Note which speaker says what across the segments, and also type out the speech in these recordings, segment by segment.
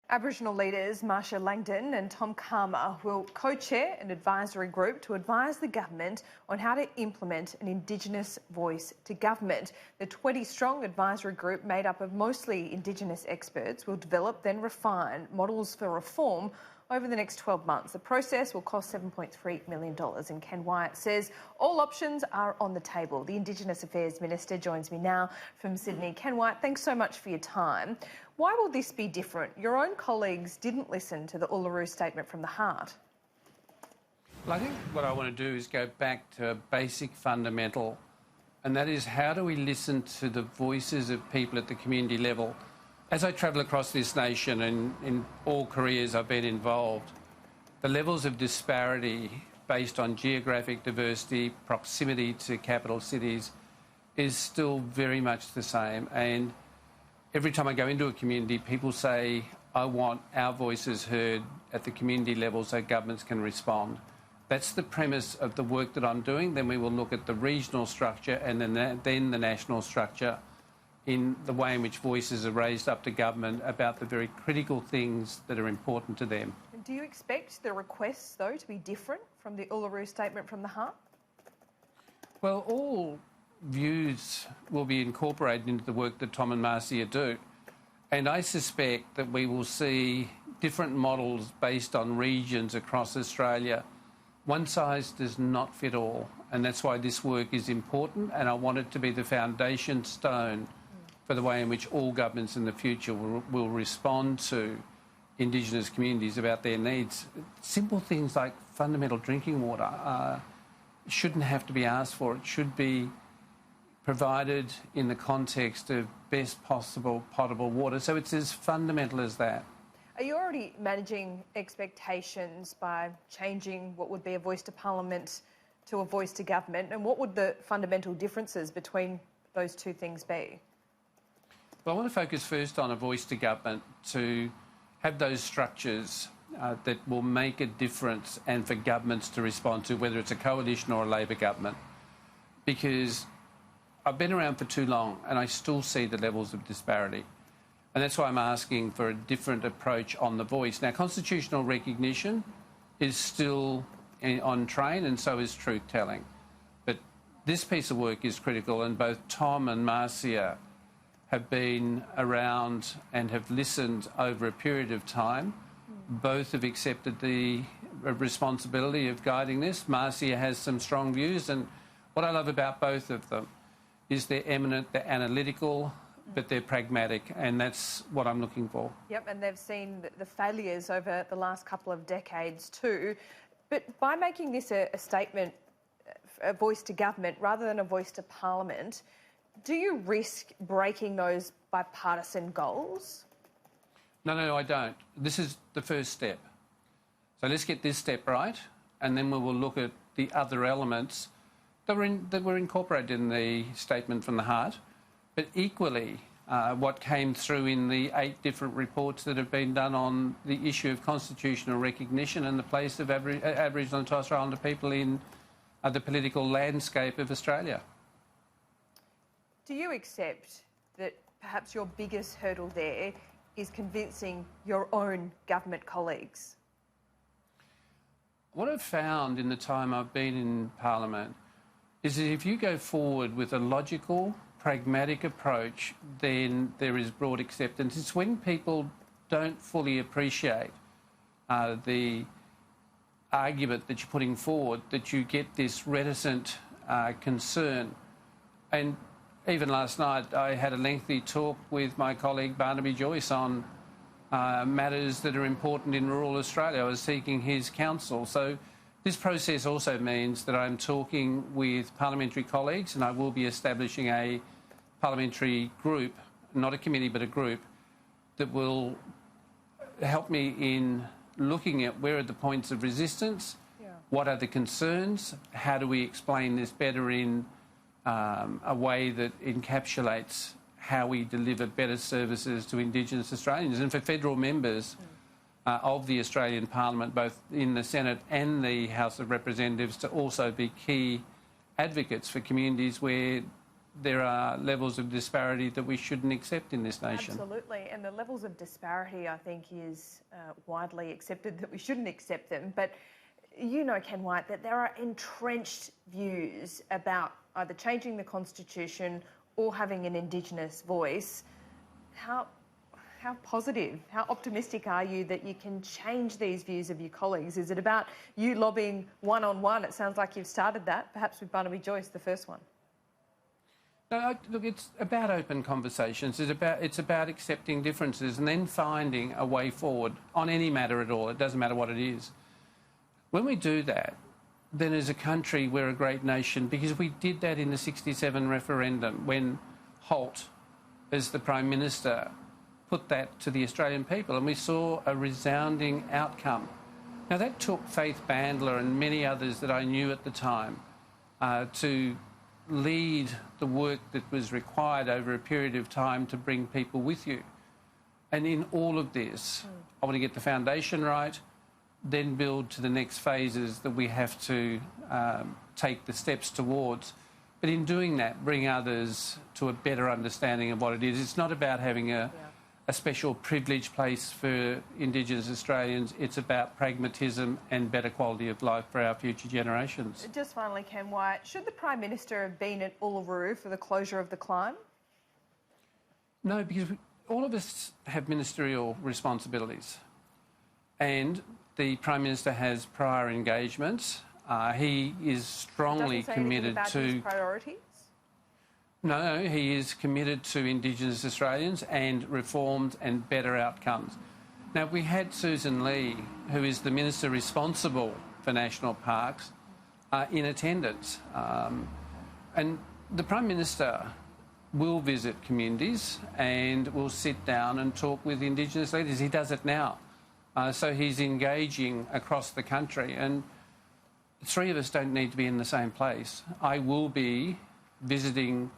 Speaker 1: Aboriginal leaders Marcia, Langton and Calma will co-chair an advisory group to advise the government on how to implement an Indigenous voice to government. The 20-strong advisory group, made up of mostly Indigenous experts, will develop, then refine models for reform over the next 12 months. The process will cost $7.3 million, and Ken Wyatt says all options are on the table. The Indigenous Affairs Minister joins me now from Sydney. Ken Wyatt, thanks so much for your time. Why will this be different? Your own colleagues didn't listen to the Uluru Statement from the Heart.
Speaker 2: Well, I think what I want to do is go back to a basic fundamental, and that is, how do we listen to the voices of people at the community level? As I travel across this nation, and in all careers I've been involved, the levels of disparity based on geographic diversity, proximity to capital cities, is still very much the same. And every time I go into a community, people say, I want our voices heard at the community level so governments can respond. That's the premise of the work that I'm doing. Then we will look at the regional structure and then the national structure, in the way in which voices are raised up to government about the very critical things that are important to them.
Speaker 1: And do you expect the requests, though, to be different from the Uluru Statement from the Heart?
Speaker 2: Well, all views will be incorporated into the work that Tom and Marcia do. And I suspect that we will see different models based on regions across Australia. One size does not fit all, and that's why this work is important, and I want it to be the foundation stone for the way in which all governments in the future will respond to Indigenous communities about their needs. Simple things like fundamental drinking water shouldn't have to be asked for. It should be provided in the context of best possible potable water. So it's as fundamental as that.
Speaker 1: Are you already managing expectations by changing what would be a voice to Parliament to a voice to government? And what would the fundamental differences between those two things be?
Speaker 2: Well, I want to focus first on a voice to government, to have those structures that will make a difference and for governments to respond to, whether it's a coalition or a Labor government. Because I've been around for too long and I still see the levels of disparity. And that's why I'm asking for a different approach on the voice. Now, constitutional recognition is still on train, and so is truth-telling. But this piece of work is critical, and both Tom and Marcia have been around and have listened over a period of time. Both have accepted the responsibility of guiding this. Marcia has some strong views, and what I love about both of them is they're eminent, they're analytical, but they're pragmatic, and that's what I'm looking for.
Speaker 1: Yep, and they've seen the failures over the last couple of decades too. But by making this a statement, a voice to government rather than a voice to Parliament, do you risk breaking those bipartisan goals?
Speaker 2: No, I don't. This is the first step. So let's get this step right, and then we will look at the other elements that were incorporated in the Statement from the Heart. But equally, what came through in the 8 different reports that have been done on the issue of constitutional recognition and the place of Aboriginal and Torres Strait Islander people in the political landscape of Australia.
Speaker 1: Do you accept that perhaps your biggest hurdle there is convincing your own government colleagues?
Speaker 2: What I've found in the time I've been in Parliament is that if you go forward with a logical, pragmatic approach, then there is broad acceptance. It's when people don't fully appreciate the argument that you're putting forward that you get this reticent concern. And even last night, I had a lengthy talk with my colleague Barnaby Joyce on matters that are important in rural Australia. I was seeking his counsel. So this process also means that I'm talking with parliamentary colleagues, and I will be establishing a parliamentary group, not a committee but a group, that will help me in looking at where are the points of resistance, what are the concerns, how do we explain this better in a way that encapsulates how we deliver better services to Indigenous Australians. And for federal members of the Australian Parliament, both in the Senate and the House of Representatives, to also be key advocates for communities where there are levels of disparity that we shouldn't accept in this nation.
Speaker 1: Absolutely, and the levels of disparity, I think, is widely accepted that we shouldn't accept them. But you know, Ken Wyatt, that there are entrenched views about either changing the Constitution or having an Indigenous voice. How positive, how optimistic are you that you can change these views of your colleagues? Is it about you lobbying one-on-one? It sounds like you've started that, perhaps with Barnaby Joyce, the first one.
Speaker 2: No, look, it's about open conversations. It's about accepting differences and then finding a way forward on any matter at all. It doesn't matter what it is. When we do that, then as a country we're a great nation, because we did that in the 67 referendum when Holt, as the Prime Minister, put that to the Australian people, and we saw a resounding outcome. Now, that took Faith Bandler and many others that I knew at the time to lead the work that was required over a period of time to bring people with you. And in all of this, I want to get the foundation right, then build to the next phases that we have to take the steps towards. But in doing that, bring others to a better understanding of what it is. It's not about having a special privileged place for Indigenous Australians. It's about pragmatism and better quality of life for our future generations.
Speaker 1: Just finally, Ken Wyatt, should the Prime Minister have been at Uluru for the closure of the climb?
Speaker 2: No, because all of us have ministerial responsibilities, and the Prime Minister has prior engagements. He is strongly committed
Speaker 1: about
Speaker 2: to
Speaker 1: his priorities.
Speaker 2: No, he is committed to Indigenous Australians and reforms and better outcomes. Now, we had Susan Lee, who is the Minister responsible for national parks, in attendance. And the Prime Minister will visit communities and will sit down and talk with Indigenous leaders. He does it now. So he's engaging across the country. And the three of us don't need to be in the same place. I will be visiting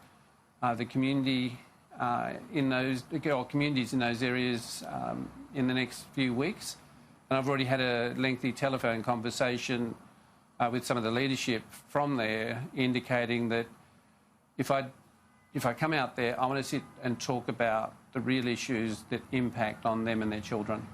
Speaker 2: the community communities in those areas in the next few weeks, and I've already had a lengthy telephone conversation with some of the leadership from there, indicating that if I come out there, I want to sit and talk about the real issues that impact on them and their children.